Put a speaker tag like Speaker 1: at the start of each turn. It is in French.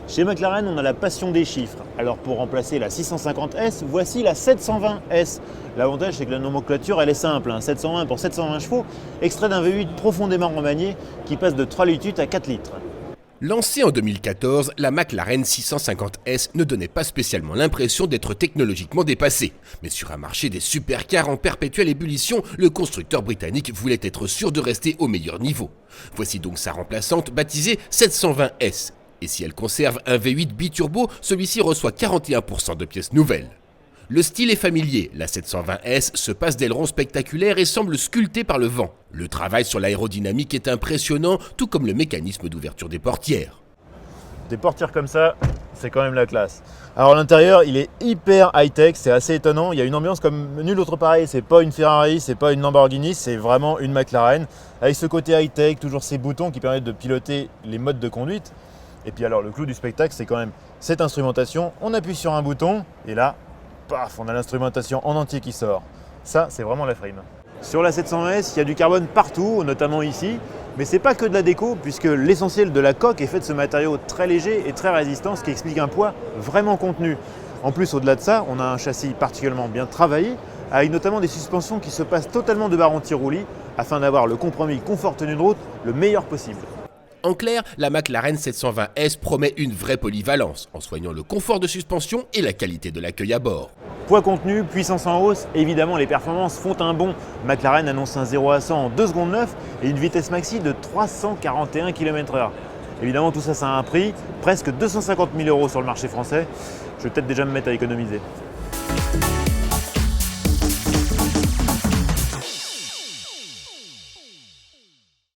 Speaker 1: Chez McLaren, on a la passion des chiffres. Alors pour remplacer la 650S, voici la 720S. L'avantage, c'est que la nomenclature, elle est simple. 720 pour 720 chevaux, extrait d'un V8 profondément remanié qui passe de 3 litres à 4 litres.
Speaker 2: Lancée en 2014, la McLaren 650S ne donnait pas spécialement l'impression d'être technologiquement dépassée. Mais sur un marché des supercars en perpétuelle ébullition, le constructeur britannique voulait être sûr de rester au meilleur niveau. Voici donc sa remplaçante baptisée 720S. Et si elle conserve un V8 biturbo, celui-ci reçoit 41% de pièces nouvelles. Le style est familier, la 720S se passe d'ailerons spectaculaires et semble sculptée par le vent. Le travail sur l'aérodynamique est impressionnant, tout comme le mécanisme d'ouverture des portières.
Speaker 1: Des portières comme ça, c'est quand même la classe. Alors l'intérieur, il est hyper high-tech, c'est assez étonnant. Il y a une ambiance comme nulle autre pareil. C'est pas une Ferrari, c'est pas une Lamborghini, c'est vraiment une McLaren. Avec ce côté high-tech, toujours ces boutons qui permettent de piloter les modes de conduite. Et puis alors le clou du spectacle, c'est quand même cette instrumentation. On appuie sur un bouton et là, paf, on a l'instrumentation en entier qui sort. Ça, c'est vraiment la frime. Sur la 700S, il y a du carbone partout, notamment ici. Mais c'est pas que de la déco, puisque l'essentiel de la coque est fait de ce matériau très léger et très résistant, ce qui explique un poids vraiment contenu. En plus, au-delà de ça, on a un châssis particulièrement bien travaillé, avec notamment des suspensions qui se passent totalement de barre anti-roulis, afin d'avoir le compromis confort-tenue de route le meilleur possible.
Speaker 2: En clair, la McLaren 720S promet une vraie polyvalence, en soignant le confort de suspension et la qualité de l'accueil à bord.
Speaker 1: Poids contenu, puissance en hausse, évidemment les performances font un bond. McLaren annonce un 0 à 100 en 2 secondes 9 et une vitesse maxi de 341 km/h. Évidemment tout ça, ça a un prix, presque 250 000 € sur le marché français. Je vais peut-être déjà me mettre à économiser.